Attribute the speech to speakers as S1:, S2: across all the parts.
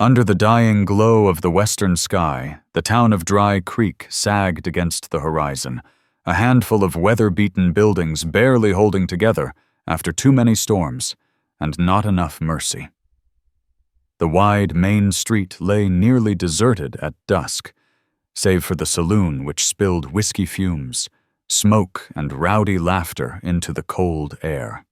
S1: Under the dying glow of the western sky, the town of Dry Creek sagged against the horizon, a handful of weather-beaten buildings barely holding together after too many storms and not enough mercy. The wide main street lay nearly deserted at dusk, save for the saloon which spilled whiskey fumes, smoke, and rowdy laughter into the cold air.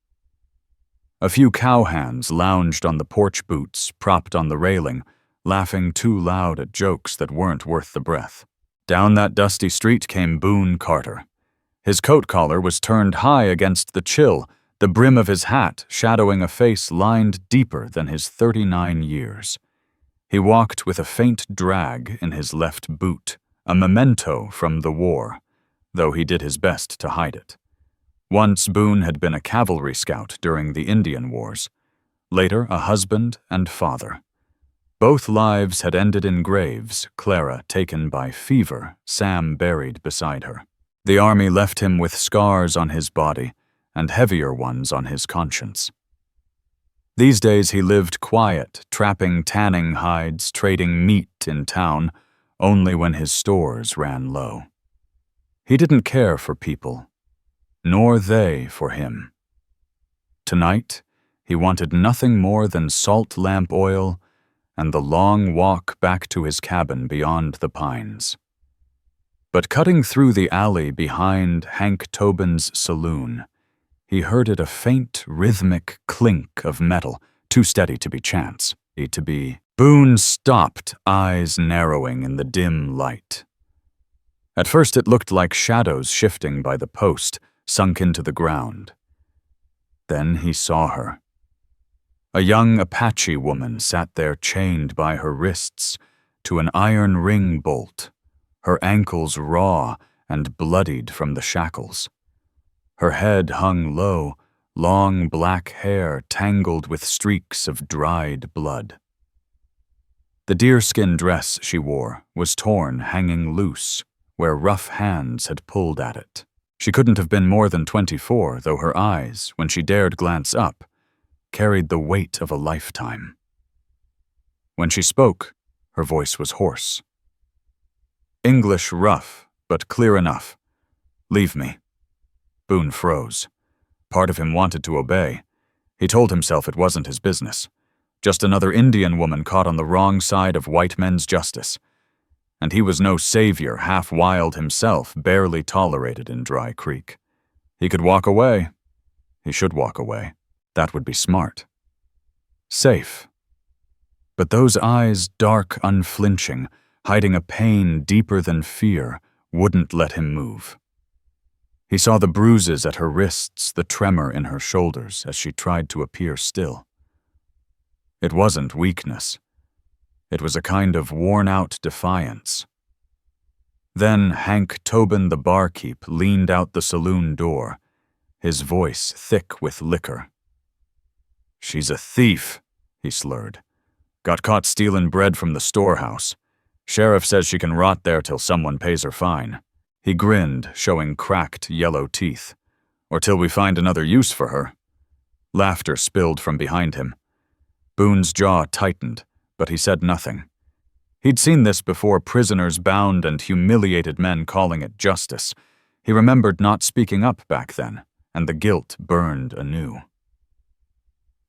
S1: A few cowhands lounged on the porch boots, propped on the railing, laughing too loud at jokes that weren't worth the breath. Down that dusty street came Boone Carter. His coat collar was turned high against the chill, the brim of his hat shadowing a face lined deeper than his 39 years. He walked with a faint drag in his left boot, a memento from the war, though he did his best to hide it. Once Boone had been a cavalry scout during the Indian Wars, later a husband and father. Both lives had ended in graves, Clara taken by fever, Sam buried beside her. The army left him with scars on his body and heavier ones on his conscience. These days he lived quiet, trapping tanning hides, trading meat in town, only when his stores ran low. He didn't care for people, nor they for him. Tonight, he wanted nothing more than salt lamp oil and the long walk back to his cabin beyond the pines. But cutting through the alley behind Hank Tobin's saloon, he heard it a faint, rhythmic clink of metal, too steady to be chance, to be. Boone stopped, eyes narrowing in the dim light. At first it looked like shadows shifting by the post, sunk into the ground. Then he saw her. A young Apache woman sat there chained by her wrists to an iron ring bolt, her ankles raw and bloodied from the shackles. Her head hung low, long black hair tangled with streaks of dried blood. The deerskin dress she wore was torn, hanging loose, where rough hands had pulled at it. She couldn't have been more than 24, though her eyes, when she dared glance up, carried the weight of a lifetime. When she spoke, her voice was hoarse. English rough, but clear enough. "Leave me." Boone froze. Part of him wanted to obey. He told himself it wasn't his business. Just another Indian woman caught on the wrong side of white men's justice. And he was no savior, half-wild himself, barely tolerated in Dry Creek. He could walk away. He should walk away. That would be smart. Safe. But those eyes, dark, unflinching, hiding a pain deeper than fear, wouldn't let him move. He saw the bruises at her wrists, the tremor in her shoulders as she tried to appear still. It wasn't weakness. It was a kind of worn-out defiance. Then Hank Tobin the barkeep leaned out the saloon door, his voice thick with liquor. "She's a thief," he slurred. "Got caught stealing bread from the storehouse. Sheriff says she can rot there till someone pays her fine." He grinned, showing cracked yellow teeth. "Or till we find another use for her." Laughter spilled from behind him. Boone's jaw tightened, but he said nothing. He'd seen this before, prisoners bound and humiliated men calling it justice. He remembered not speaking up back then, and the guilt burned anew.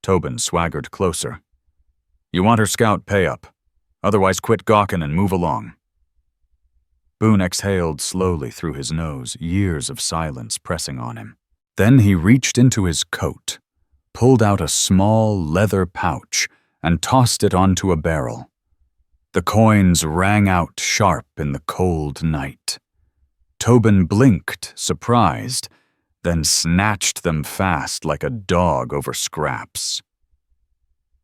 S1: Tobin swaggered closer. "You want her scout, pay up. Otherwise quit gawking and move along." Boone exhaled slowly through his nose, years of silence pressing on him. Then he reached into his coat, pulled out a small leather pouch, and tossed it onto a barrel. The coins rang out sharp in the cold night. Tobin blinked, surprised, then snatched them fast like a dog over scraps.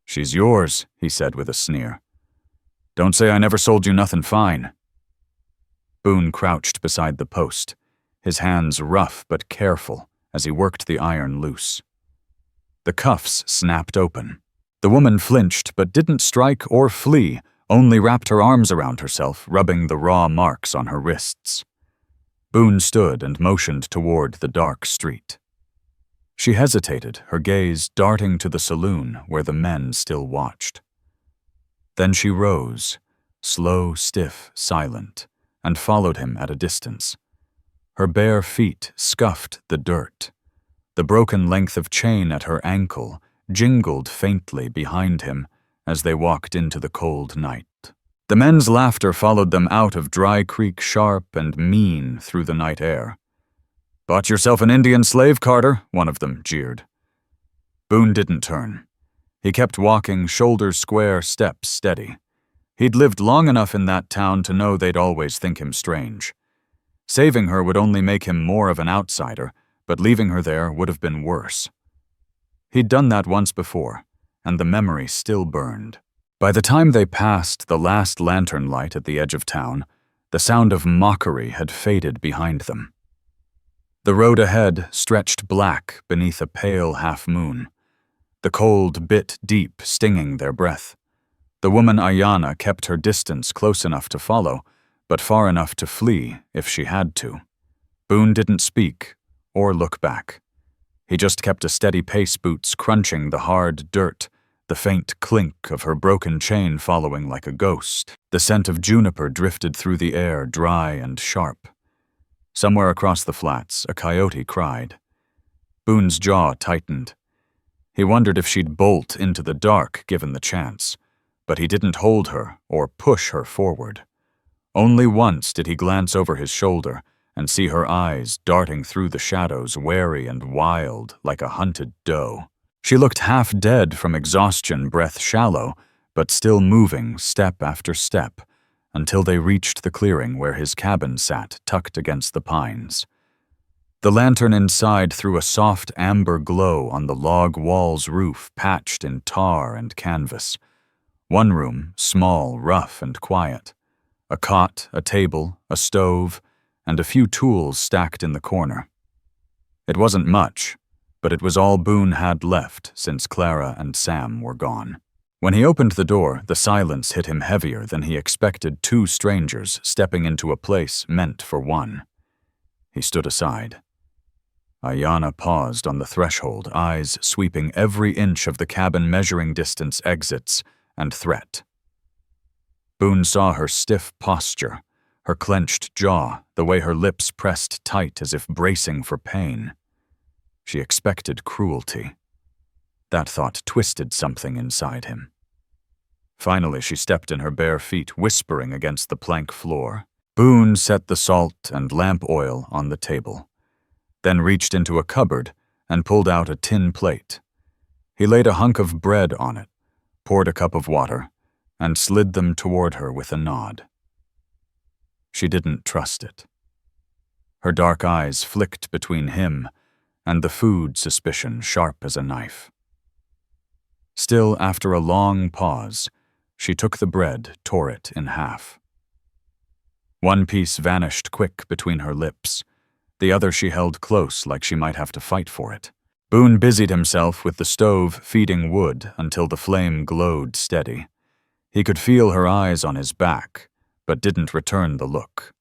S1: "She's yours," he said with a sneer. "Don't say I never sold you nothing fine." Boone crouched beside the post, his hands rough but careful as he worked the iron loose. The cuffs snapped open. The woman flinched but didn't strike or flee, only wrapped her arms around herself, rubbing the raw marks on her wrists. Boone stood and motioned toward the dark street. She hesitated, her gaze darting to the saloon where the men still watched. Then she rose, slow, stiff, silent, and followed him at a distance. Her bare feet scuffed the dirt. The broken length of chain at her ankle jingled faintly behind him as they walked into the cold night. The men's laughter followed them out of Dry Creek sharp and mean through the night air. "Bought yourself an Indian slave, Carter," one of them jeered. Boone didn't turn. He kept walking, shoulders square, steps steady. He'd lived long enough in that town to know they'd always think him strange. Saving her would only make him more of an outsider, but leaving her there would have been worse. He'd done that once before, and the memory still burned. By the time they passed the last lantern light at the edge of town, the sound of mockery had faded behind them. The road ahead stretched black beneath a pale half-moon. The cold bit deep, stinging their breath. The woman Ayanna kept her distance close enough to follow, but far enough to flee if she had to. Boone didn't speak or look back. He just kept a steady pace, boots crunching the hard dirt, the faint clink of her broken chain following like a ghost. The scent of juniper drifted through the air, dry and sharp. Somewhere across the flats, a coyote cried. Boone's jaw tightened. He wondered if she'd bolt into the dark given the chance, but he didn't hold her or push her forward. Only once did he glance over his shoulder and see her eyes darting through the shadows, wary and wild like a hunted doe. She looked half dead from exhaustion, breath shallow, but still moving step after step, until they reached the clearing where his cabin sat tucked against the pines. The lantern inside threw a soft amber glow on the log wall's roof patched in tar and canvas. One room, small, rough, and quiet. A cot, a table, a stove, and a few tools stacked in the corner. It wasn't much, but it was all Boone had left since Clara and Sam were gone. When he opened the door, the silence hit him heavier than he expected two strangers stepping into a place meant for one. He stood aside. Ayanna paused on the threshold, eyes sweeping every inch of the cabin measuring distance, exits, and threat. Boone saw her stiff posture, her clenched jaw, the way her lips pressed tight as if bracing for pain. She expected cruelty. That thought twisted something inside him. Finally, she stepped in her bare feet, whispering against the plank floor. Boone set the salt and lamp oil on the table, then reached into a cupboard and pulled out a tin plate. He laid a hunk of bread on it, poured a cup of water, and slid them toward her with a nod. She didn't trust it. Her dark eyes flicked between him and the food, suspicion sharp as a knife. Still, after a long pause, she took the bread, tore it in half. One piece vanished quick between her lips. The other she held close like she might have to fight for it. Boone busied himself with the stove feeding wood until the flame glowed steady. He could feel her eyes on his back, but didn't return the look.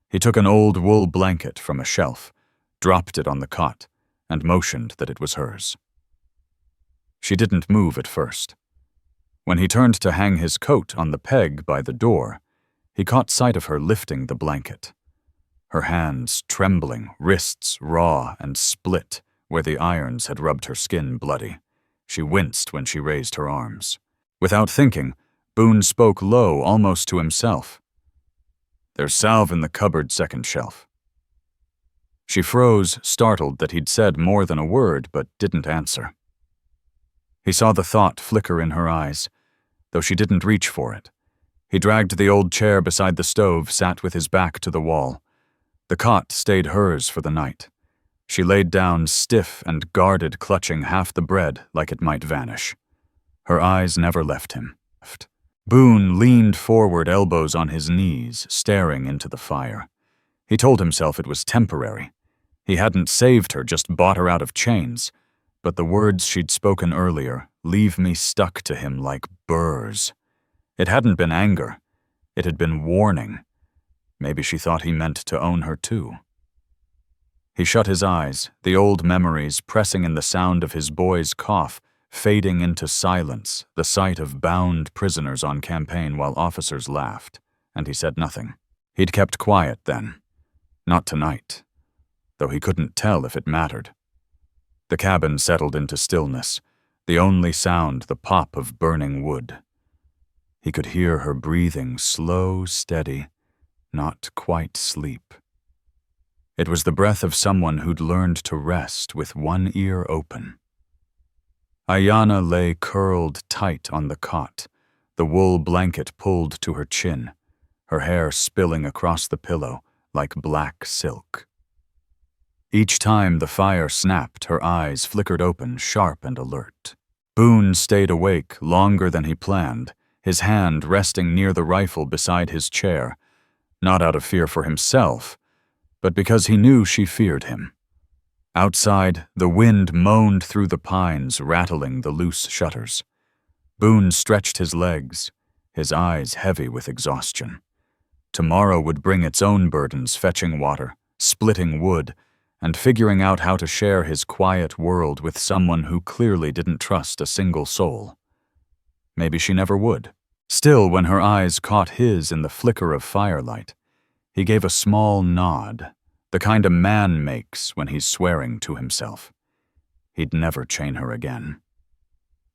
S1: He took an old wool blanket from a shelf, dropped it on the cot, and motioned that it was hers. She didn't move at first. When he turned to hang his coat on the peg by the door, he caught sight of her lifting the blanket. Her hands trembling, wrists raw and split where the irons had rubbed her skin bloody. She winced when she raised her arms. Without thinking, Boone spoke low, almost to himself. "There's salve in the cupboard second shelf." She froze, startled that he'd said more than a word, but didn't answer. He saw the thought flicker in her eyes, though she didn't reach for it. He dragged the old chair beside the stove, sat with his back to the wall. The cot stayed hers for the night. She laid down stiff and guarded, clutching half the bread like it might vanish. Her eyes never left him. Boone leaned forward, elbows on his knees, staring into the fire. He told himself it was temporary. He hadn't saved her, just bought her out of chains. But the words she'd spoken earlier leave me stuck to him like burrs. It hadn't been anger. It had been warning. Maybe she thought he meant to own her too. He shut his eyes, the old memories pressing in the sound of his boy's cough, fading into silence, the sight of bound prisoners on campaign while officers laughed, and he said nothing. He'd kept quiet then. Not tonight, though he couldn't tell if it mattered. The cabin settled into stillness, the only sound the pop of burning wood. He could hear her breathing, slow, steady, not quite sleep. It was the breath of someone who'd learned to rest with one ear open. Ayanna lay curled tight on the cot, the wool blanket pulled to her chin, her hair spilling across the pillow like black silk. Each time the fire snapped, her eyes flickered open, sharp and alert. Boone stayed awake longer than he planned, his hand resting near the rifle beside his chair, not out of fear for himself, but because he knew she feared him. Outside, the wind moaned through the pines, rattling the loose shutters. Boone stretched his legs, his eyes heavy with exhaustion. Tomorrow would bring its own burdens, fetching water, splitting wood, and figuring out how to share his quiet world with someone who clearly didn't trust a single soul. Maybe she never would. Still, when her eyes caught his in the flicker of firelight, he gave a small nod, the kind a man makes when he's swearing to himself. He'd never chain her again.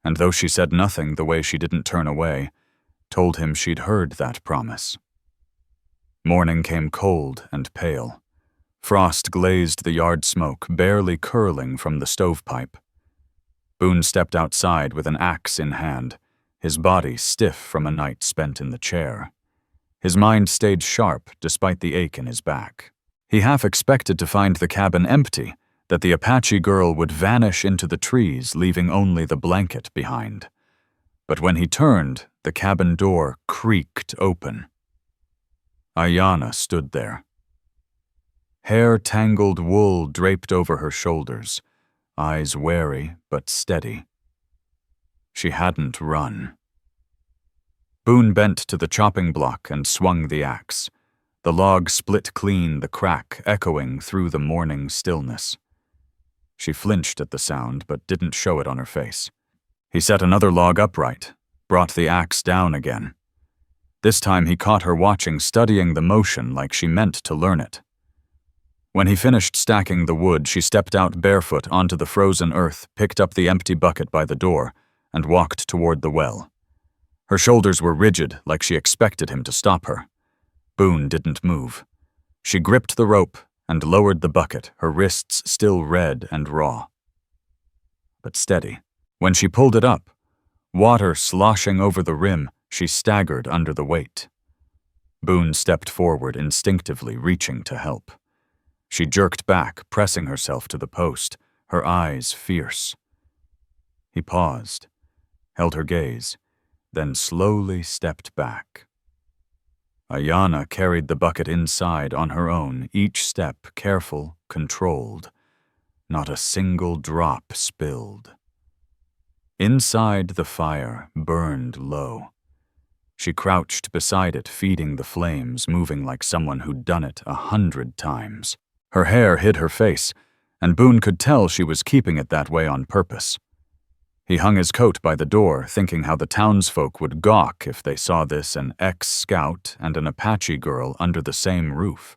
S1: And though she said nothing, the way she didn't turn away told him she'd heard that promise. Morning came cold and pale. Frost glazed the yard smoke, barely curling from the stovepipe. Boone stepped outside with an axe in hand, his body stiff from a night spent in the chair. His mind stayed sharp despite the ache in his back. He half expected to find the cabin empty, that the Apache girl would vanish into the trees, leaving only the blanket behind. But when he turned, the cabin door creaked open. Ayanna stood there. Hair-tangled wool draped over her shoulders, eyes wary but steady. She hadn't run. Boone bent to the chopping block and swung the axe. The log split clean, the crack echoing through the morning stillness. She flinched at the sound, but didn't show it on her face. He set another log upright, brought the axe down again. This time he caught her watching, studying the motion like she meant to learn it. When he finished stacking the wood, she stepped out barefoot onto the frozen earth, picked up the empty bucket by the door, and walked toward the well. Her shoulders were rigid, like she expected him to stop her. Boone didn't move. She gripped the rope and lowered the bucket, her wrists still red and raw. But steady. When she pulled it up, water sloshing over the rim, she staggered under the weight. Boone stepped forward, instinctively reaching to help. She jerked back, pressing herself to the post, her eyes fierce. He paused, held her gaze, then slowly stepped back. Ayanna carried the bucket inside on her own, each step careful, controlled. Not a single drop spilled. Inside, the fire burned low. She crouched beside it, feeding the flames, moving like someone who'd done it 100 times. Her hair hid her face, and Boone could tell she was keeping it that way on purpose. He hung his coat by the door, thinking how the townsfolk would gawk if they saw this, an ex-scout and an Apache girl under the same roof.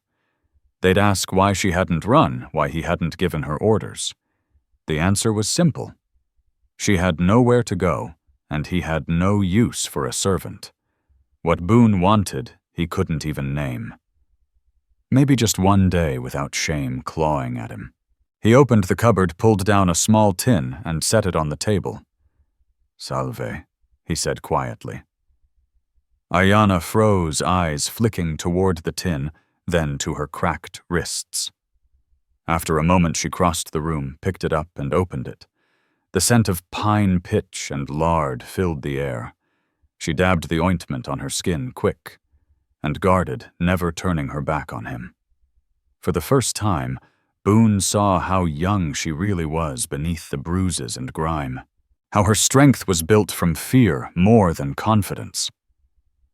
S1: They'd ask why she hadn't run, why he hadn't given her orders. The answer was simple. She had nowhere to go, and he had no use for a servant. What Boone wanted, he couldn't even name. Maybe just one day without shame clawing at him. He opened the cupboard, pulled down a small tin, and set it on the table. "Salve," he said quietly. Ayanna froze, eyes flicking toward the tin, then to her cracked wrists. After a moment she crossed the room, picked it up, and opened it. The scent of pine pitch and lard filled the air. She dabbed the ointment on her skin quick, and guarded, never turning her back on him. For the first time, Boone saw how young she really was beneath the bruises and grime, how her strength was built from fear more than confidence.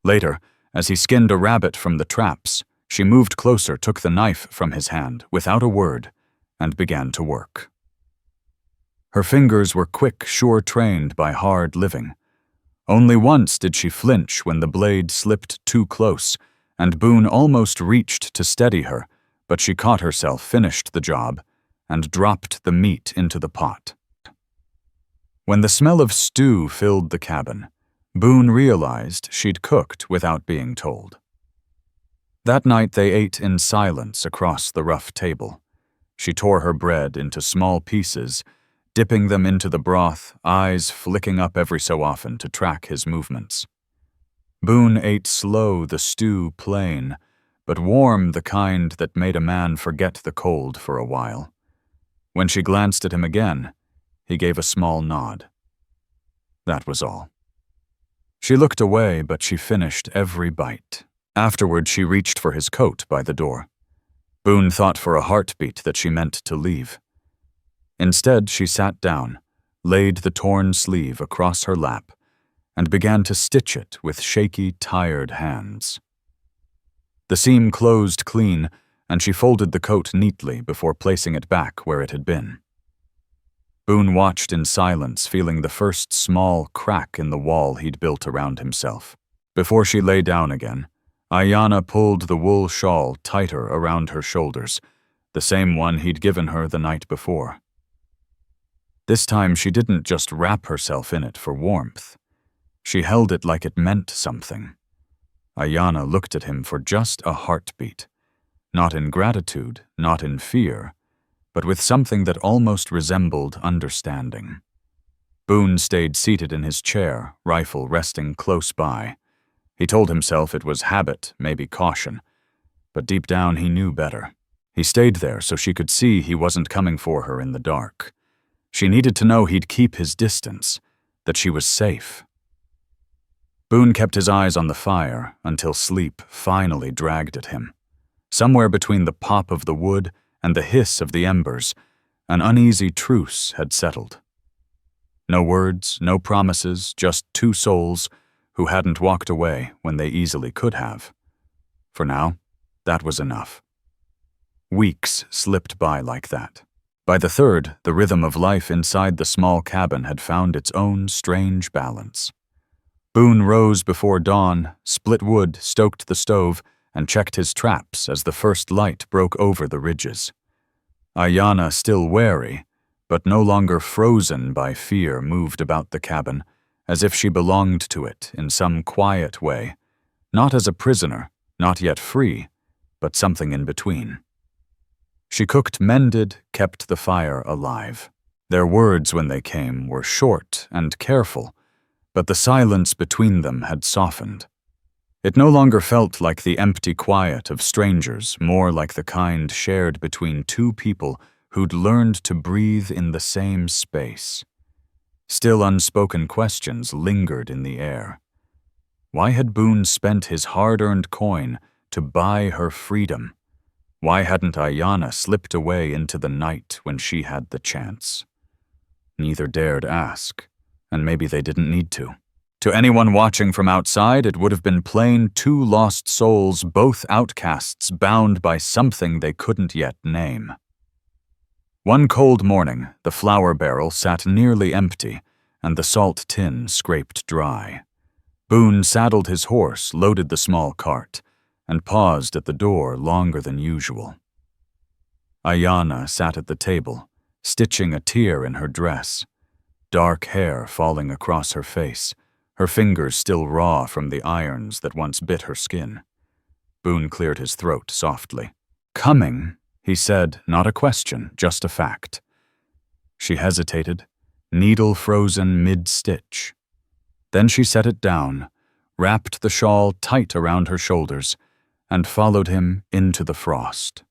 S1: Later, as he skinned a rabbit from the traps, she moved closer, took the knife from his hand without a word, and began to work. Her fingers were quick, sure-trained by hard living. Only once did she flinch when the blade slipped too close, and Boone almost reached to steady her, but she caught herself, finished the job, and dropped the meat into the pot. When the smell of stew filled the cabin, Boone realized she'd cooked without being told. That night they ate in silence across the rough table. She tore her bread into small pieces, dipping them into the broth, eyes flicking up every so often to track his movements. Boone ate slow, the stew plain, but warm, the kind that made a man forget the cold for a while. When she glanced at him again, he gave a small nod. That was all. She looked away, but she finished every bite. Afterward, she reached for his coat by the door. Boone thought for a heartbeat that she meant to leave. Instead, she sat down, laid the torn sleeve across her lap, and began to stitch it with shaky, tired hands. The seam closed clean, and she folded the coat neatly before placing it back where it had been. Boone watched in silence, feeling the first small crack in the wall he'd built around himself. Before she lay down again, Ayanna pulled the wool shawl tighter around her shoulders, the same one he'd given her the night before. This time she didn't just wrap herself in it for warmth. She held it like it meant something. Ayanna looked at him for just a heartbeat, not in gratitude, not in fear, but with something that almost resembled understanding. Boone stayed seated in his chair, rifle resting close by. He told himself it was habit, maybe caution, but deep down he knew better. He stayed there so she could see he wasn't coming for her in the dark. She needed to know he'd keep his distance, that she was safe. Boone kept his eyes on the fire until sleep finally dragged at him. Somewhere between the pop of the wood and the hiss of the embers, an uneasy truce had settled. No words, no promises, just two souls who hadn't walked away when they easily could have. For now, that was enough. Weeks slipped by like that. By the third, the rhythm of life inside the small cabin had found its own strange balance. Boone rose before dawn, split wood, stoked the stove, and checked his traps as the first light broke over the ridges. Ayanna, still wary, but no longer frozen by fear, moved about the cabin, as if she belonged to it in some quiet way, not as a prisoner, not yet free, but something in between. She cooked, mended, kept the fire alive. Their words, when they came, were short and careful, but the silence between them had softened. It no longer felt like the empty quiet of strangers, more like the kind shared between two people who'd learned to breathe in the same space. Still unspoken questions lingered in the air. Why had Boone spent his hard-earned coin to buy her freedom? Why hadn't Ayanna slipped away into the night when she had the chance? Neither dared ask, and maybe they didn't need to. To anyone watching from outside, it would have been plain two lost souls, both outcasts, bound by something they couldn't yet name. One cold morning, the flour barrel sat nearly empty, and the salt tin scraped dry. Boone saddled his horse, loaded the small cart, and paused at the door longer than usual. Ayanna sat at the table, stitching a tear in her dress, dark hair falling across her face, her fingers still raw from the irons that once bit her skin. Boone cleared his throat softly. "Coming," he said, not a question, just a fact. She hesitated, needle frozen mid-stitch. Then she set it down, wrapped the shawl tight around her shoulders, and followed him into the frost.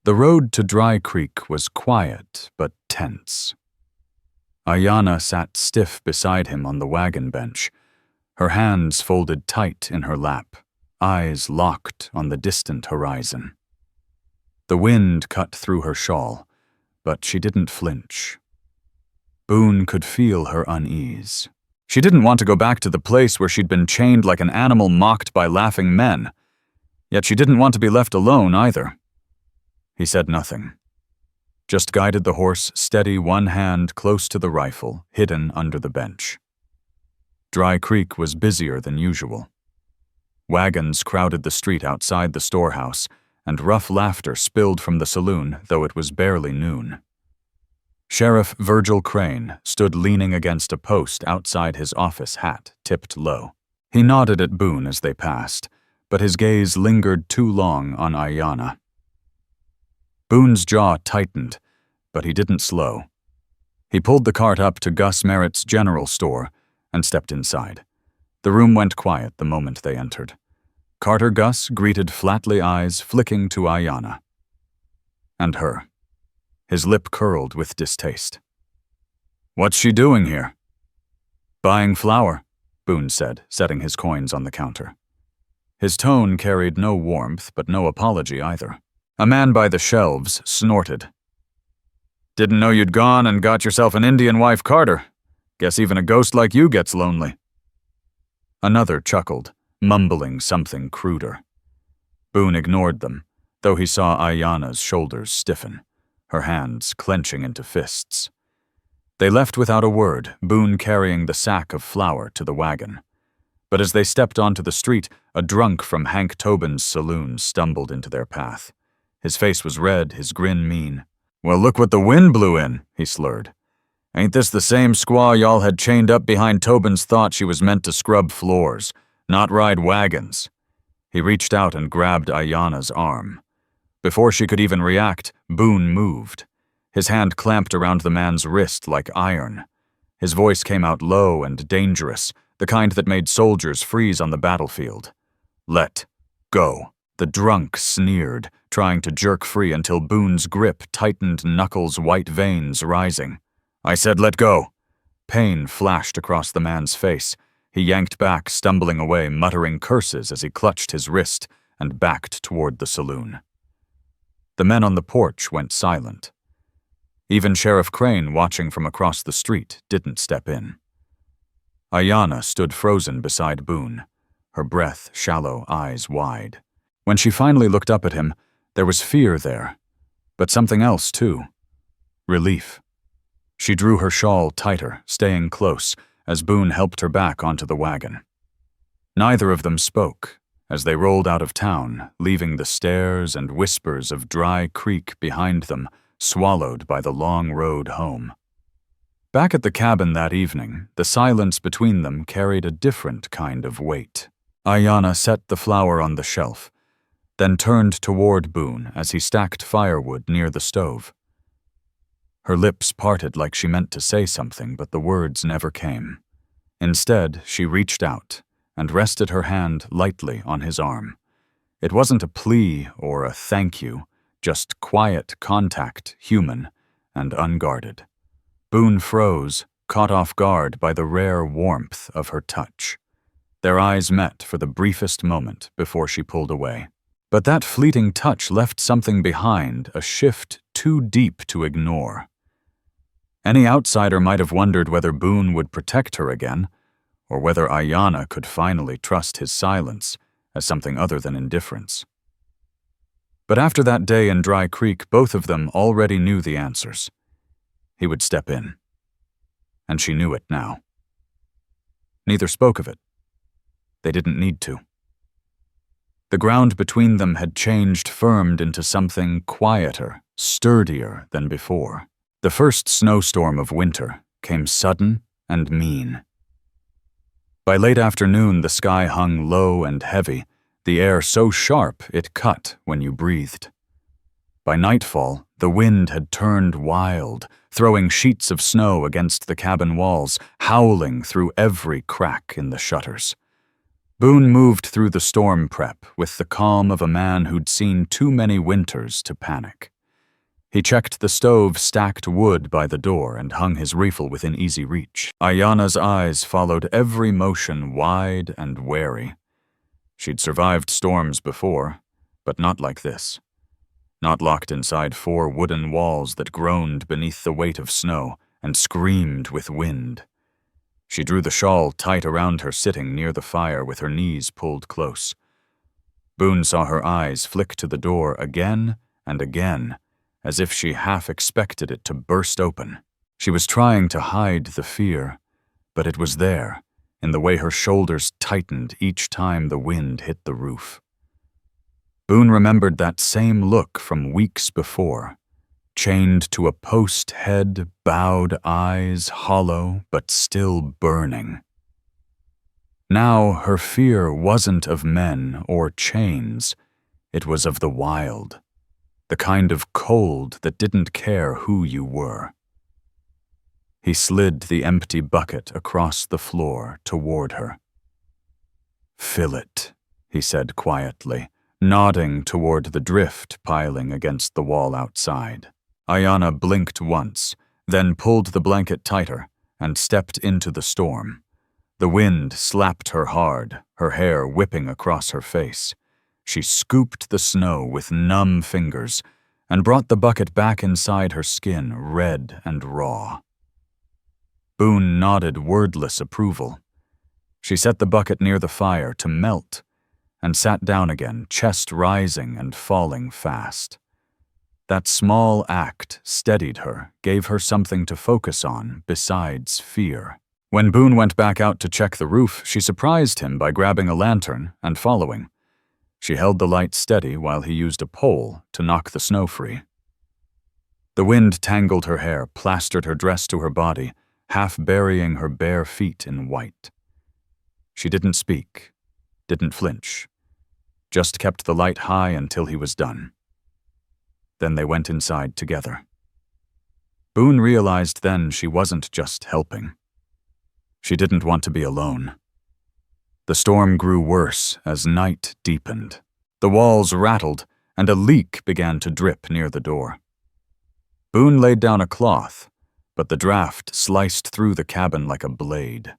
S1: The road to Dry Creek was quiet but tense. Ayanna sat stiff beside him on the wagon bench, her hands folded tight in her lap, eyes locked on the distant horizon. The wind cut through her shawl, but she didn't flinch. Boone could feel her unease. She didn't want to go back to the place where she'd been chained like an animal mocked by laughing men. Yet she didn't want to be left alone either. He said nothing. just guided the horse steady, one hand close to the rifle, hidden under the bench. Dry Creek was busier than usual. Wagons crowded the street outside the storehouse, and rough laughter spilled from the saloon, though it was barely noon. Sheriff Virgil Crane stood leaning against a post outside his office, hat tipped low. He nodded at Boone as they passed, but his gaze lingered too long on Ayanna. Boone's jaw tightened, but he didn't slow. He pulled the cart up to Gus Merritt's general store and stepped inside. The room went quiet the moment they entered. Carter Gus greeted flatly, eyes flicking to Ayanna. And her. His lip curled with distaste. "What's she doing here?" "Buying flour," Boone said, setting his coins on the counter. His tone carried no warmth, but no apology either. A man by the shelves snorted. "Didn't know you'd gone and got yourself an Indian wife, Carter. Guess even a ghost like you gets lonely." Another chuckled, mumbling something cruder. Boone ignored them, though he saw Ayanna's shoulders stiffen, her hands clenching into fists. They left without a word, Boone carrying the sack of flour to the wagon. But as they stepped onto the street, a drunk from Hank Tobin's saloon stumbled into their path. His face was red, his grin mean. "Well, look what the wind blew in," he slurred. "Ain't this the same squaw y'all had chained up behind Tobin's thought she was meant to scrub floors, not ride wagons?" He reached out and grabbed Ayanna's arm. Before she could even react, Boone moved. His hand clamped around the man's wrist like iron. His voice came out low and dangerous, the kind that made soldiers freeze on the battlefield. "Let go." The drunk sneered, trying to jerk free until Boone's grip tightened, knuckles, white veins rising. "I said let go." Pain flashed across the man's face. He yanked back, stumbling away, muttering curses as he clutched his wrist and backed toward the saloon. The men on the porch went silent. Even Sheriff Crane, watching from across the street, didn't step in. Ayanna stood frozen beside Boone, her breath shallow, eyes wide. When she finally looked up at him, there was fear there, but something else too. Relief. She drew her shawl tighter, staying close, as Boone helped her back onto the wagon. Neither of them spoke as they rolled out of town, leaving the stares and whispers of Dry Creek behind them, swallowed by the long road home. Back at the cabin that evening, the silence between them carried a different kind of weight. Ayanna set the flour on the shelf, then turned toward Boone as he stacked firewood near the stove. Her lips parted like she meant to say something, but the words never came. Instead, she reached out and rested her hand lightly on his arm. It wasn't a plea or a thank you, just quiet contact, human and unguarded. Boone froze, caught off guard by the rare warmth of her touch. Their eyes met for the briefest moment before she pulled away. But that fleeting touch left something behind, a shift too deep to ignore. Any outsider might have wondered whether Boone would protect her again, or whether Ayanna could finally trust his silence as something other than indifference. But after that day in Dry Creek, both of them already knew the answers. He would step in. And she knew it now. Neither spoke of it. They didn't need to. The ground between them had changed, firmed into something quieter, sturdier than before. The first snowstorm of winter came sudden and mean. By late afternoon, the sky hung low and heavy, the air so sharp it cut when you breathed. By nightfall, the wind had turned wild, throwing sheets of snow against the cabin walls, howling through every crack in the shutters. Boone moved through the storm prep with the calm of a man who'd seen too many winters to panic. He checked the stove stacked wood by the door and hung his rifle within easy reach. Ayanna's eyes followed every motion, wide and wary. She'd survived storms before, but not like this. Not locked inside 4 wooden walls that groaned beneath the weight of snow and screamed with wind. She drew the shawl tight around her, sitting near the fire with her knees pulled close. Boone saw her eyes flick to the door again and again as if she half expected it to burst open. She was trying to hide the fear, but it was there, in the way her shoulders tightened each time the wind hit the roof. Boone remembered that same look from weeks before, chained to a post head, bowed eyes, hollow but still burning. Now her fear wasn't of men or chains, it was of the wild, the kind of cold that didn't care who you were. He slid the empty bucket across the floor toward her. "Fill it," he said quietly, nodding toward the drift piling against the wall outside. Ayanna blinked once, then pulled the blanket tighter and stepped into the storm. The wind slapped her hard, her hair whipping across her face. She scooped the snow with numb fingers and brought the bucket back inside her skin, red and raw. Boone nodded wordless approval. She set the bucket near the fire to melt and sat down again, chest rising and falling fast. That small act steadied her, gave her something to focus on besides fear. When Boone went back out to check the roof, she surprised him by grabbing a lantern and following. She held the light steady while he used a pole to knock the snow free. The wind tangled her hair, plastered her dress to her body, half burying her bare feet in white. She didn't speak, didn't flinch, just kept the light high until he was done. Then they went inside together. Boone realized then she wasn't just helping. She didn't want to be alone. The storm grew worse as night deepened. The walls rattled, and a leak began to drip near the door. Boone laid down a cloth, but the draft sliced through the cabin like a blade.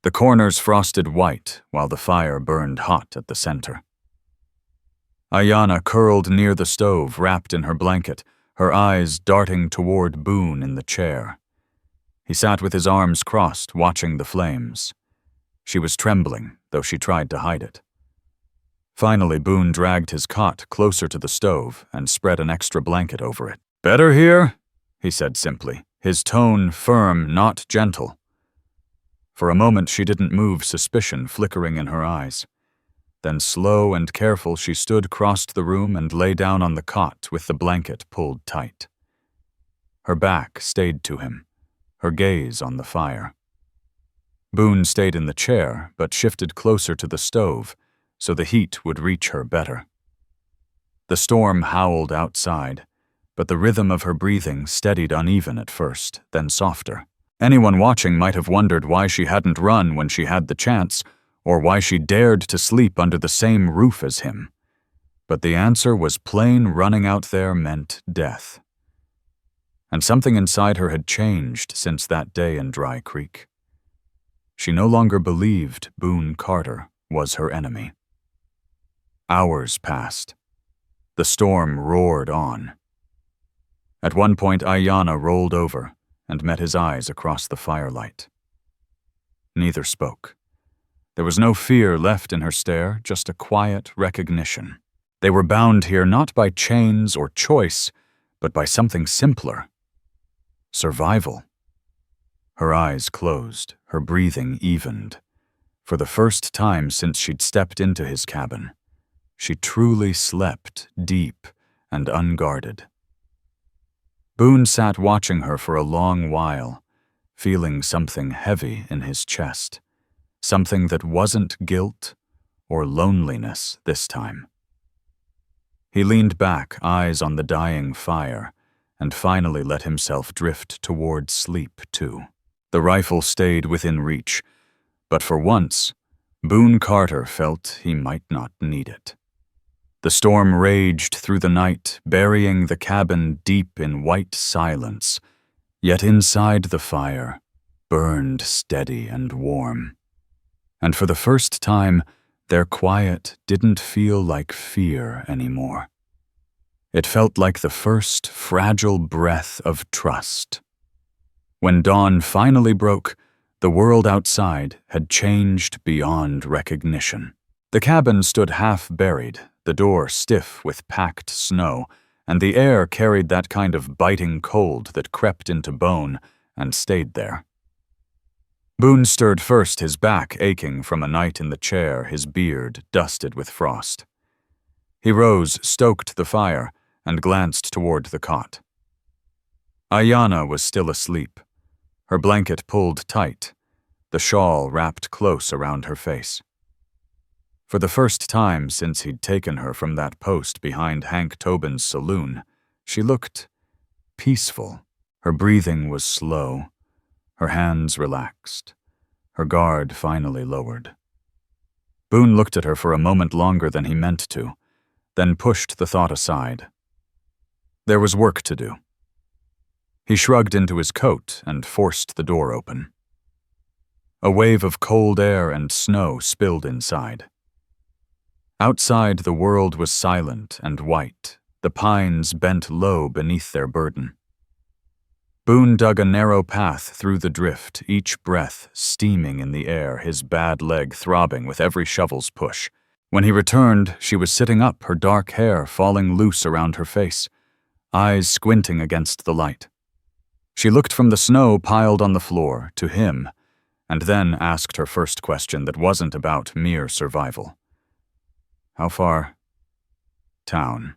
S1: The corners frosted white while the fire burned hot at the center. Ayanna curled near the stove, wrapped in her blanket, her eyes darting toward Boone in the chair. He sat with his arms crossed, watching the flames. She was trembling, though she tried to hide it. Finally, Boone dragged his cot closer to the stove and spread an extra blanket over it. "Better here?" he said simply, his tone firm, not gentle. For a moment she didn't move, suspicion flickering in her eyes. Then slow and careful she stood, crossed the room, and lay down on the cot with the blanket pulled tight. Her back stayed to him, her gaze on the fire. Boone stayed in the chair, but shifted closer to the stove so the heat would reach her better. The storm howled outside, but the rhythm of her breathing steadied uneven at first, then softer. Anyone watching might have wondered why she hadn't run when she had the chance, or why she dared to sleep under the same roof as him. But the answer was plain: running out there meant death. And something inside her had changed since that day in Dry Creek. She no longer believed Boone Carter was her enemy. Hours passed. The storm roared on. At one point, Ayanna rolled over and met his eyes across the firelight. Neither spoke. There was no fear left in her stare, just a quiet recognition. They were bound here not by chains or choice, but by something simpler: survival. Her eyes closed, her breathing evened. For the first time since she'd stepped into his cabin, she truly slept deep and unguarded. Boone sat watching her for a long while, feeling something heavy in his chest, something that wasn't guilt or loneliness this time. He leaned back, eyes on the dying fire, and finally let himself drift toward sleep, too. The rifle stayed within reach, but for once, Boone Carter felt he might not need it. The storm raged through the night, burying the cabin deep in white silence, yet inside the fire burned steady and warm. And for the first time, their quiet didn't feel like fear anymore. It felt like the first fragile breath of trust. When dawn finally broke, the world outside had changed beyond recognition. The cabin stood half buried, the door stiff with packed snow, and the air carried that kind of biting cold that crept into bone and stayed there. Boone stirred first, his back aching from a night in the chair, his beard dusted with frost. He rose, stoked the fire, and glanced toward the cot. Ayanna was still asleep, her blanket pulled tight, the shawl wrapped close around her face. For the first time since he'd taken her from that post behind Hank Tobin's saloon, she looked peaceful. Her breathing was slow, her hands relaxed, her guard finally lowered. Boone looked at her for a moment longer than he meant to, then pushed the thought aside. There was work to do. He shrugged into his coat and forced the door open. A wave of cold air and snow spilled inside. Outside, the world was silent and white, the pines bent low beneath their burden. Boone dug a narrow path through the drift, each breath steaming in the air, his bad leg throbbing with every shovel's push. When he returned, she was sitting up, her dark hair falling loose around her face, eyes squinting against the light. She looked from the snow piled on the floor to him, and then asked her first question that wasn't about mere survival. How far? Town.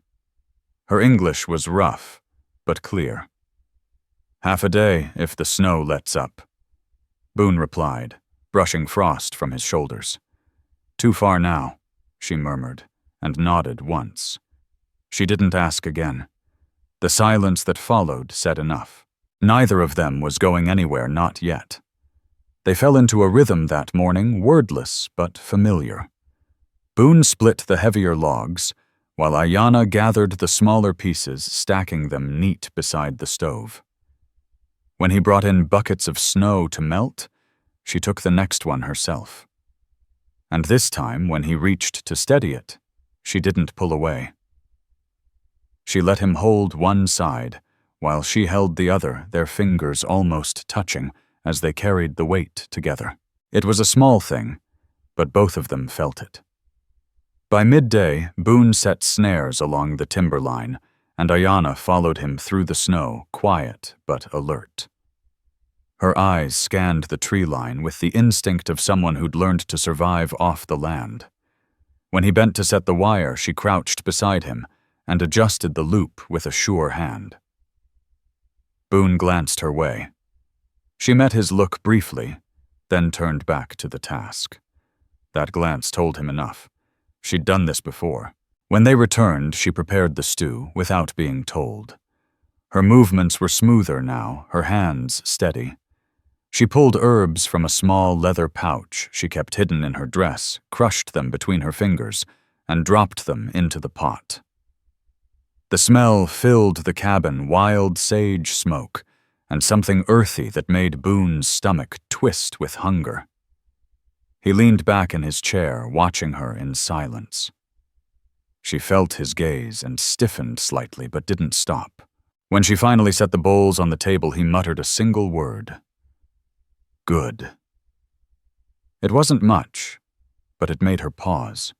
S1: Her English was rough, but clear. Half a day, if the snow lets up. Boone replied, brushing frost from his shoulders. Too far now, she murmured, and nodded once. She didn't ask again. The silence that followed said enough. Neither of them was going anywhere, not yet. They fell into a rhythm that morning, wordless but familiar. Boone split the heavier logs, while Ayanna gathered the smaller pieces, stacking them neat beside the stove. When he brought in buckets of snow to melt, she took the next one herself. And this time, when he reached to steady it, she didn't pull away. She let him hold one side, while she held the other, their fingers almost touching as they carried the weight together. It was a small thing, but both of them felt it. By midday, Boone set snares along the timber line, and Ayanna followed him through the snow, quiet but alert. Her eyes scanned the tree line with the instinct of someone who'd learned to survive off the land. When he bent to set the wire, she crouched beside him and adjusted the loop with a sure hand. Boone glanced her way. She met his look briefly, then turned back to the task. That glance told him enough. She'd done this before. When they returned, she prepared the stew without being told. Her movements were smoother now, her hands steady. She pulled herbs from a small leather pouch she kept hidden in her dress, crushed them between her fingers, and dropped them into the pot. The smell filled the cabin, wild sage smoke, and something earthy that made Boone's stomach twist with hunger. He leaned back in his chair, watching her in silence. She felt his gaze and stiffened slightly, but didn't stop. When she finally set the bowls on the table, he muttered a single word. Good. It wasn't much, but it made her pause.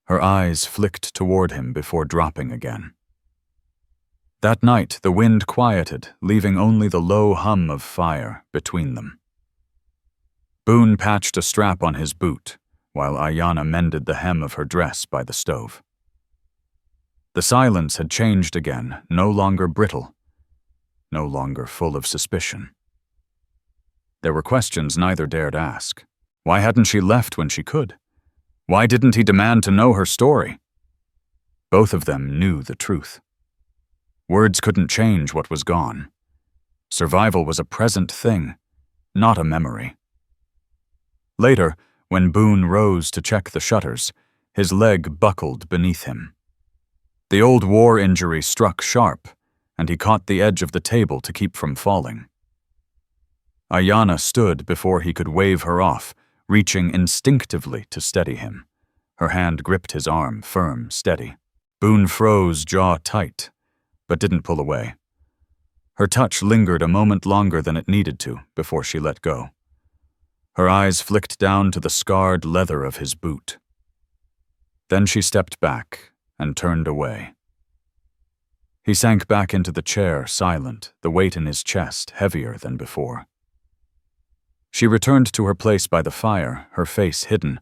S1: Her eyes flicked toward him before dropping again. That night, the wind quieted, leaving only the low hum of fire between them. Boone patched a strap on his boot, while Ayanna mended the hem of her dress by the stove. The silence had changed again, no longer brittle, no longer full of suspicion. There were questions neither dared ask. Why hadn't she left when she could? Why didn't he demand to know her story? Both of them knew the truth. Words couldn't change what was gone. Survival was a present thing, not a memory. Later, when Boone rose to check the shutters, his leg buckled beneath him. The old war injury struck sharp, and he caught the edge of the table to keep from falling. Ayanna stood before he could wave her off, reaching instinctively to steady him. Her hand gripped his arm, firm, steady. Boone froze, jaw tight, but didn't pull away. Her touch lingered a moment longer than it needed to before she let go. Her eyes flicked down to the scarred leather of his boot. Then she stepped back and turned away. He sank back into the chair, silent, the weight in his chest heavier than before. She returned to her place by the fire, her face hidden,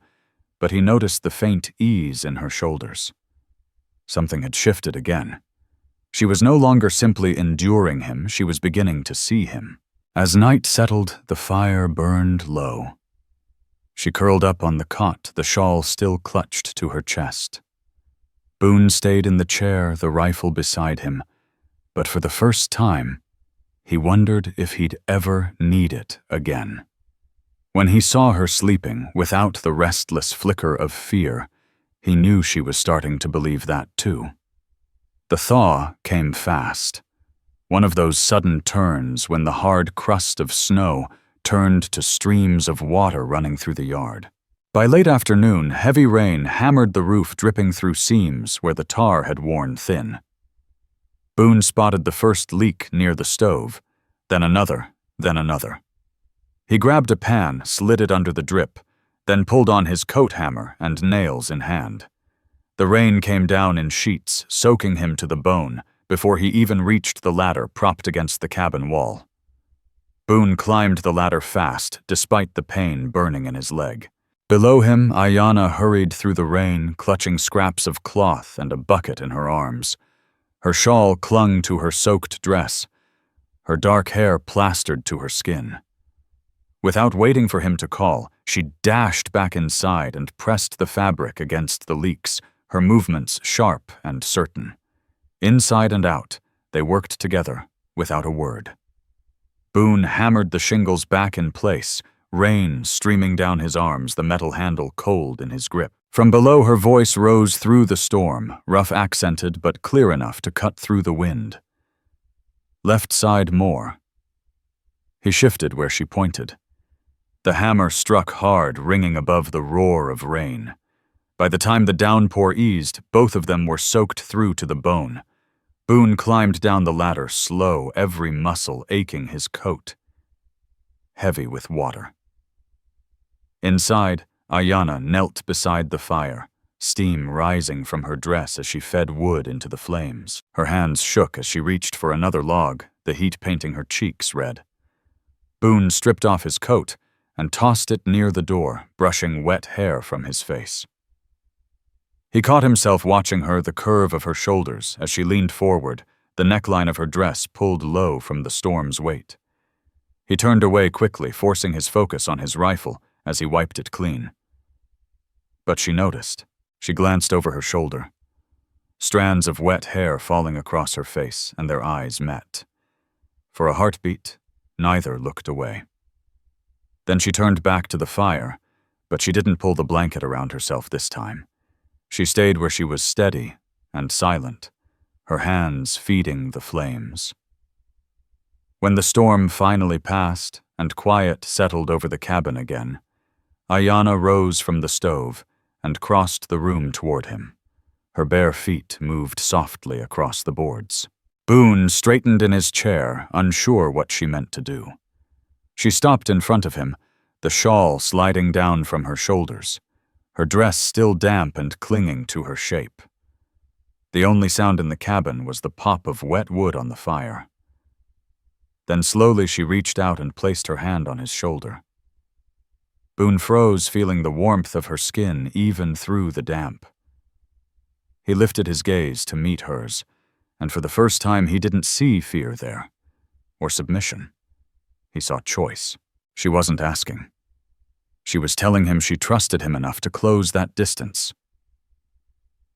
S1: but he noticed the faint ease in her shoulders. Something had shifted again. She was no longer simply enduring him, she was beginning to see him. As night settled, the fire burned low. She curled up on the cot, the shawl still clutched to her chest. Boone stayed in the chair, the rifle beside him, but for the first time, he wondered if he'd ever need it again. When he saw her sleeping, without the restless flicker of fear, he knew she was starting to believe that too. The thaw came fast. One of those sudden turns when the hard crust of snow turned to streams of water running through the yard. By late afternoon, heavy rain hammered the roof, dripping through seams where the tar had worn thin. Boone spotted the first leak near the stove, then another, then another. He grabbed a pan, slid it under the drip, then pulled on his coat hammer and nails in hand. The rain came down in sheets, soaking him to the bone, before he even reached the ladder propped against the cabin wall. Boone climbed the ladder fast, despite the pain burning in his leg. Below him, Ayanna hurried through the rain, clutching scraps of cloth and a bucket in her arms. Her shawl clung to her soaked dress, her dark hair plastered to her skin. Without waiting for him to call, she dashed back inside and pressed the fabric against the leaks, her movements sharp and certain. Inside and out, they worked together, without a word. Boone hammered the shingles back in place, rain streaming down his arms, the metal handle cold in his grip. From below, her voice rose through the storm, rough-accented but clear enough to cut through the wind. Left side more. He shifted where she pointed. The hammer struck hard, ringing above the roar of rain. By the time the downpour eased, both of them were soaked through to the bone. Boone climbed down the ladder, slow, every muscle aching his coat, heavy with water. Inside, Ayanna knelt beside the fire, steam rising from her dress as she fed wood into the flames. Her hands shook as she reached for another log, the heat painting her cheeks red. Boone stripped off his coat and tossed it near the door, brushing wet hair from his face. He caught himself watching her, the curve of her shoulders as she leaned forward, the neckline of her dress pulled low from the storm's weight. He turned away quickly, forcing his focus on his rifle as he wiped it clean. But she noticed. She glanced over her shoulder. Strands of wet hair falling across her face, and their eyes met. For a heartbeat, neither looked away. Then she turned back to the fire, but she didn't pull the blanket around herself this time. She stayed where she was, steady and silent, her hands feeding the flames. When the storm finally passed and quiet settled over the cabin again, Ayanna rose from the stove and crossed the room toward him. Her bare feet moved softly across the boards. Boone straightened in his chair, unsure what she meant to do. She stopped in front of him, the shawl sliding down from her shoulders, her dress still damp and clinging to her shape. The only sound in the cabin was the pop of wet wood on the fire. Then slowly she reached out and placed her hand on his shoulder. Boone froze, feeling the warmth of her skin even through the damp. He lifted his gaze to meet hers, and for the first time he didn't see fear there, or submission. He saw choice. She wasn't asking. She was telling him she trusted him enough to close that distance.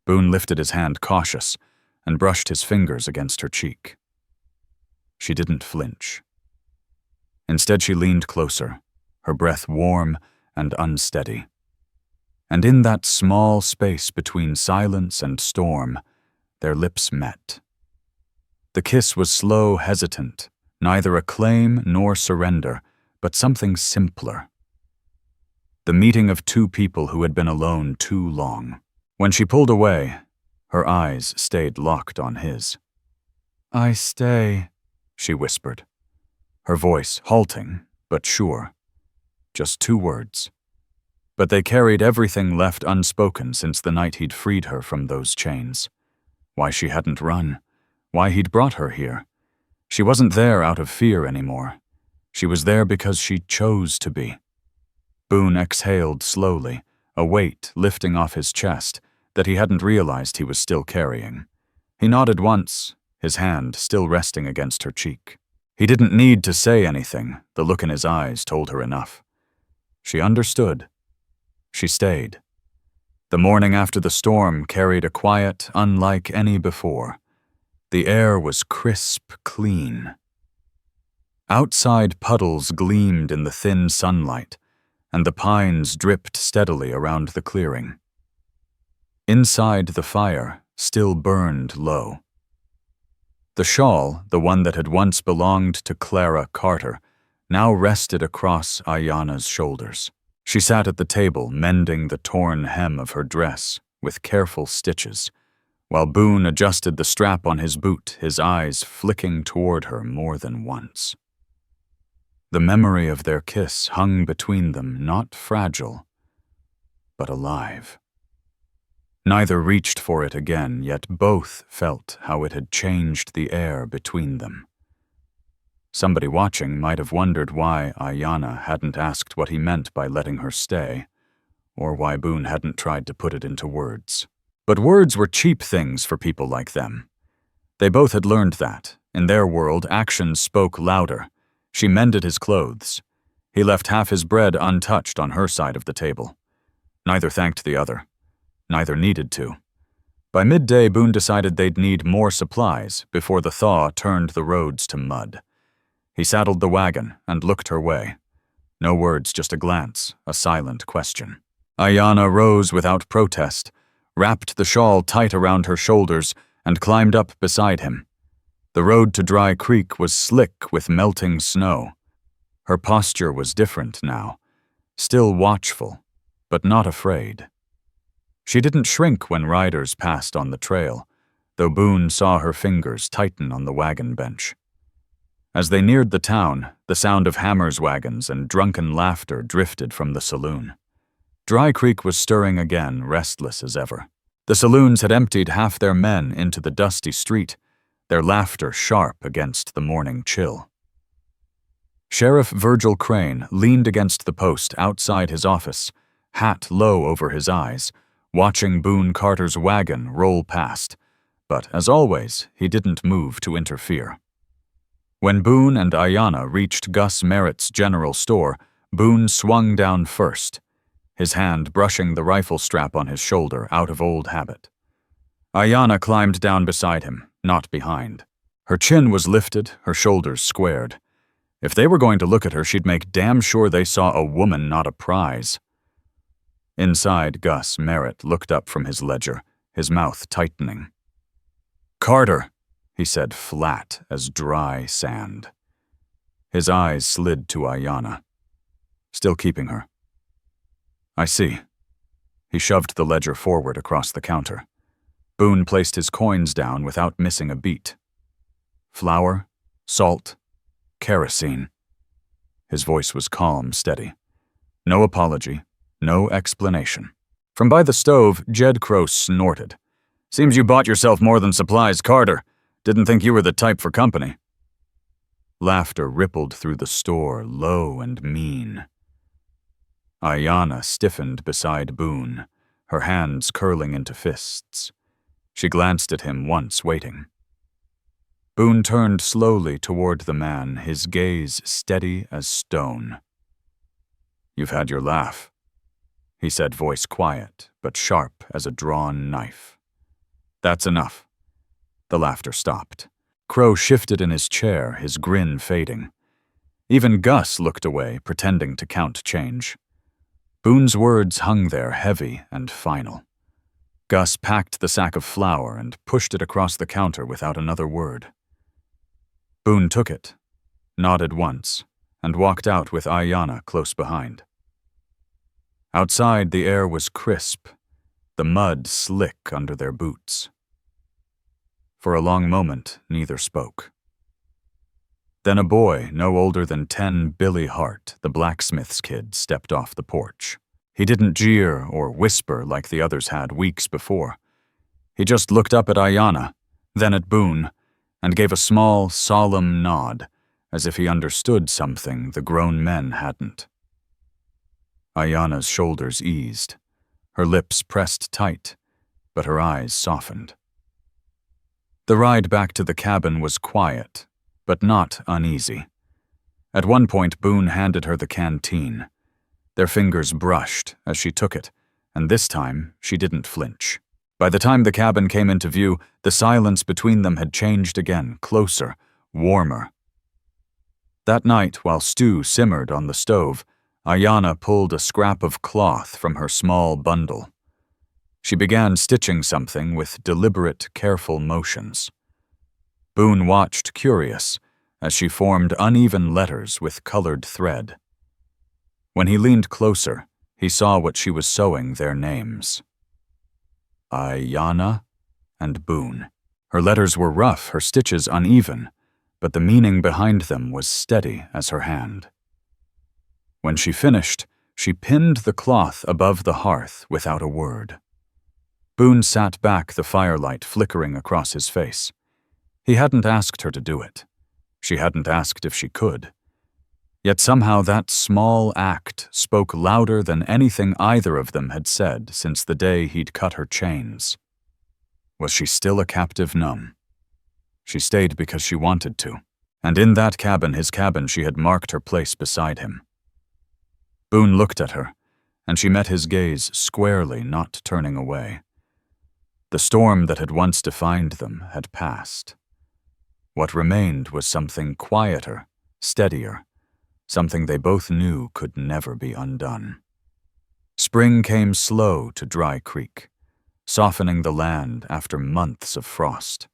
S1: Boone lifted his hand, cautious, and brushed his fingers against her cheek. She didn't flinch. Instead, she leaned closer, her breath warm and unsteady. And in that small space between silence and storm, their lips met. The kiss was slow, hesitant, neither a claim nor surrender, but something simpler. The meeting of two people who had been alone too long. When she pulled away, her eyes stayed locked on his. "I stay," she whispered, her voice halting but sure. Just 2 words. But they carried everything left unspoken since the night he'd freed her from those chains. Why she hadn't run, why he'd brought her here. She wasn't there out of fear anymore. She was there because she chose to be. Boone exhaled slowly, a weight lifting off his chest that he hadn't realized he was still carrying. He nodded once, his hand still resting against her cheek. He didn't need to say anything, the look in his eyes told her enough. She understood. She stayed. The morning after the storm carried a quiet unlike any before. The air was crisp, clean. Outside puddles gleamed in the thin sunlight, and the pines dripped steadily around the clearing. Inside, the fire still burned low. The shawl, the one that had once belonged to Clara Carter, now rested across Ayanna's shoulders. She sat at the table, mending the torn hem of her dress with careful stitches, while Boone adjusted the strap on his boot, his eyes flicking toward her more than once. The memory of their kiss hung between them, not fragile, but alive. Neither reached for it again, yet both felt how it had changed the air between them. Somebody watching might have wondered why Ayanna hadn't asked what he meant by letting her stay, or why Boone hadn't tried to put it into words. But words were cheap things for people like them. They both had learned that. In their world, actions spoke louder. She mended his clothes. He left half his bread untouched on her side of the table. Neither thanked the other. Neither needed to. By midday, Boone decided they'd need more supplies before the thaw turned the roads to mud. He saddled the wagon and looked her way. No words, just a glance, a silent question. Ayanna rose without protest, wrapped the shawl tight around her shoulders, and climbed up beside him. The road to Dry Creek was slick with melting snow. Her posture was different now, still watchful, but not afraid. She didn't shrink when riders passed on the trail, though Boone saw her fingers tighten on the wagon bench. As they neared the town, the sound of hammers' wagons and drunken laughter drifted from the saloon. Dry Creek was stirring again, restless as ever. The saloons had emptied half their men into the dusty street, their laughter sharp against the morning chill. Sheriff Virgil Crane leaned against the post outside his office, hat low over his eyes, watching Boone Carter's wagon roll past, but as always, he didn't move to interfere. When Boone and Ayanna reached Gus Merritt's general store, Boone swung down first, his hand brushing the rifle strap on his shoulder out of old habit. Ayanna climbed down beside him, not behind. Her chin was lifted, her shoulders squared. If they were going to look at her, she'd make damn sure they saw a woman, not a prize. Inside, Gus Merritt looked up from his ledger, his mouth tightening. "Carter," he said, flat as dry sand. His eyes slid to Ayanna. "Still keeping her." "I see." He shoved the ledger forward across the counter. Boone placed his coins down without missing a beat. "Flour, salt, kerosene." His voice was calm, steady. No apology, no explanation. From by the stove, Jed Crow snorted. "Seems you bought yourself more than supplies, Carter. Didn't think you were the type for company." Laughter rippled through the store, low and mean. Ayanna stiffened beside Boone, her hands curling into fists. She glanced at him once, waiting. Boone turned slowly toward the man, his gaze steady as stone. "You've had your laugh," he said, voice quiet, but sharp as a drawn knife. "That's enough." The laughter stopped. Crow shifted in his chair, his grin fading. Even Gus looked away, pretending to count change. Boone's words hung there, heavy and final. Gus packed the sack of flour and pushed it across the counter without another word. Boone took it, nodded once, and walked out with Ayanna close behind. Outside, the air was crisp, the mud slick under their boots. For a long moment, neither spoke. Then a boy, no older than 10, Billy Hart, the blacksmith's kid, stepped off the porch. He didn't jeer or whisper like the others had weeks before. He just looked up at Ayanna, then at Boone, and gave a small, solemn nod, as if he understood something the grown men hadn't. Ayana's shoulders eased. Her lips pressed tight, but her eyes softened. The ride back to the cabin was quiet, but not uneasy. At one point, Boone handed her the canteen. Their fingers brushed as she took it, and this time she didn't flinch. By the time the cabin came into view, the silence between them had changed again, closer, warmer. That night, while stew simmered on the stove, Ayana pulled a scrap of cloth from her small bundle. She began stitching something with deliberate, careful motions. Boone watched, curious, as she formed uneven letters with colored thread. When he leaned closer, he saw what she was sewing their names. Ayana and Boone. Her letters were rough, her stitches uneven, but the meaning behind them was steady as her hand. When she finished, she pinned the cloth above the hearth without a word. Boone sat back, the firelight flickering across his face. He hadn't asked her to do it. She hadn't asked if she could. Yet somehow that small act spoke louder than anything either of them had said since the day he'd cut her chains. Was she still a captive numb? She stayed because she wanted to, and in that cabin, his cabin, she had marked her place beside him. Boone looked at her, and she met his gaze squarely, not turning away. The storm that had once defined them had passed. What remained was something quieter, steadier, something they both knew could never be undone. Spring came slow to Dry Creek, softening the land after months of frost.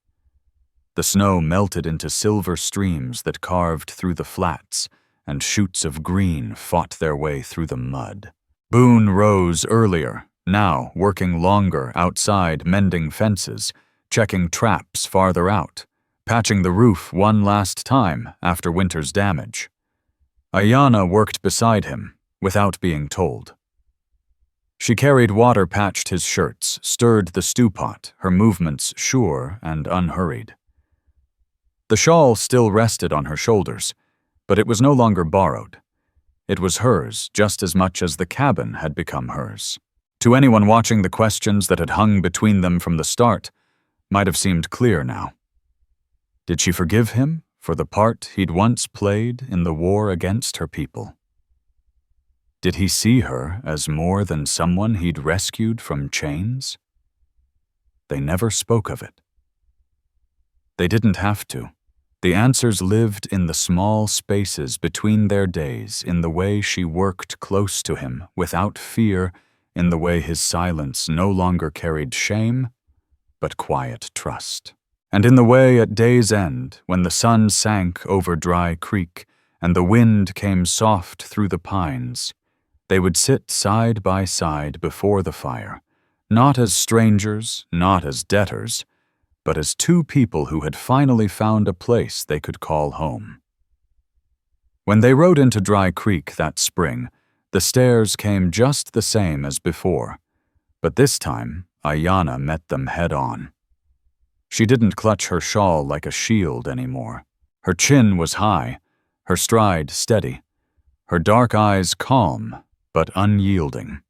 S1: The snow melted into silver streams that carved through the flats, and shoots of green fought their way through the mud. Boone rose earlier, now working longer outside, mending fences, checking traps farther out, patching the roof one last time after winter's damage. Ayana worked beside him, without being told. She carried water, patched his shirts, stirred the stew pot, her movements sure and unhurried. The shawl still rested on her shoulders, but it was no longer borrowed. It was hers just as much as the cabin had become hers. To anyone watching, the questions that had hung between them from the start might have seemed clear now. Did she forgive him for the part he'd once played in the war against her people? Did he see her as more than someone he'd rescued from chains? They never spoke of it. They didn't have to. The answers lived in the small spaces between their days, in the way she worked close to him without fear, in the way his silence no longer carried shame, but quiet trust. And in the way at day's end, when the sun sank over Dry Creek and the wind came soft through the pines, they would sit side by side before the fire, not as strangers, not as debtors, but as two people who had finally found a place they could call home. When they rode into Dry Creek that spring, the stairs came just the same as before, but this time Ayana met them head-on. She didn't clutch her shawl like a shield anymore. Her chin was high, her stride steady, her dark eyes calm but unyielding.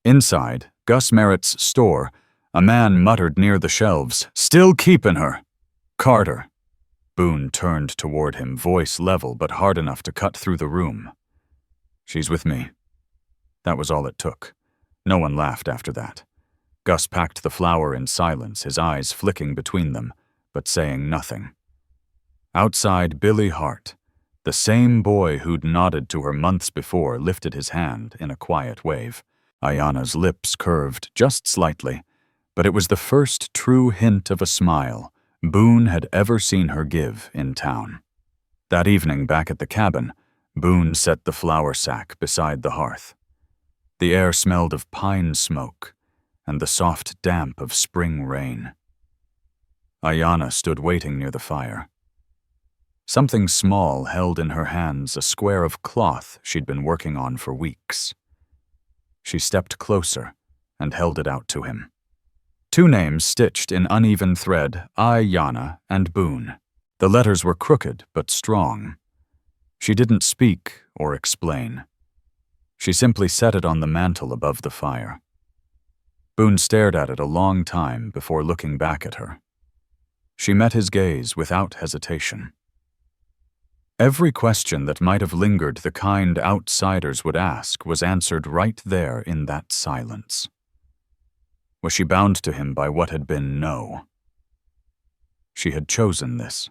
S1: Inside Gus Merritt's store, a man muttered near the shelves, "Still keepin' her. Carter." Boone turned toward him, voice level but hard enough to cut through the room. "She's with me." That was all it took. No one laughed after that. Gus packed the flour in silence, his eyes flicking between them, but saying nothing. Outside, Billy Hart, the same boy who'd nodded to her months before, lifted his hand in a quiet wave. Ayana's lips curved just slightly, but it was the first true hint of a smile Boone had ever seen her give in town. That evening back at the cabin, Boone set the flour sack beside the hearth. The air smelled of pine smoke and the soft damp of spring rain. Ayana stood waiting near the fire. Something small held in her hands a square of cloth she'd been working on for weeks. She stepped closer and held it out to him. Two names stitched in uneven thread, Ayana and Boone. The letters were crooked but strong. She didn't speak or explain. She simply set it on the mantel above the fire. Boone stared at it a long time before looking back at her. She met his gaze without hesitation. Every question that might have lingered the kind outsiders would ask was answered right there in that silence. Was she bound to him by what had been no? She had chosen this.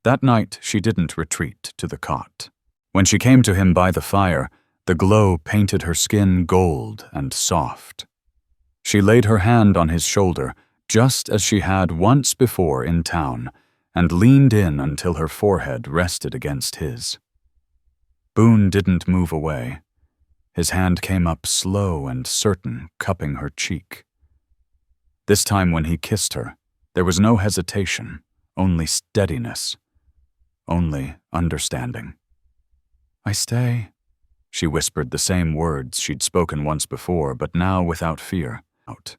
S1: That night she didn't retreat to the cot. When she came to him by the fire, the glow painted her skin gold and soft. She laid her hand on his shoulder, just as she had once before in town, and leaned in until her forehead rested against his. Boone didn't move away. His hand came up slow and certain, cupping her cheek. This time when he kissed her, there was no hesitation, only steadiness, only understanding. "I stay," she whispered the same words she'd spoken once before, but now without fear. Out.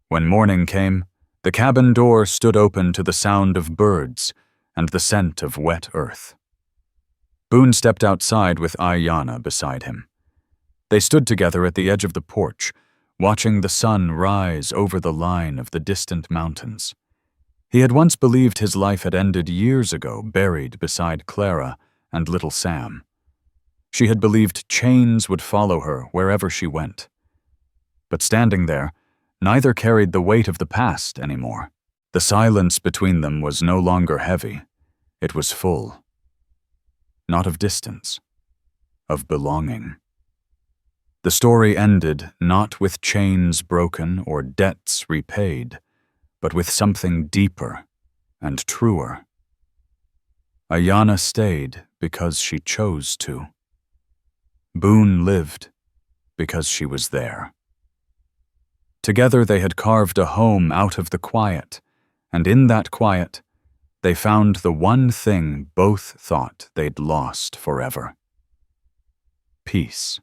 S1: When morning came, the cabin door stood open to the sound of birds and the scent of wet earth. Boone stepped outside with Ayana beside him. They stood together at the edge of the porch, watching the sun rise over the line of the distant mountains. He had once believed his life had ended years ago, buried beside Clara and little Sam. She had believed chains would follow her wherever she went. But standing there, neither carried the weight of the past anymore. The silence between them was no longer heavy. It was full. Not of distance, of belonging. The story ended not with chains broken or debts repaid, but with something deeper and truer. Ayana stayed because she chose to. Boone lived because she was there. Together they had carved a home out of the quiet, and in that quiet, they found the one thing both thought they'd lost forever: peace.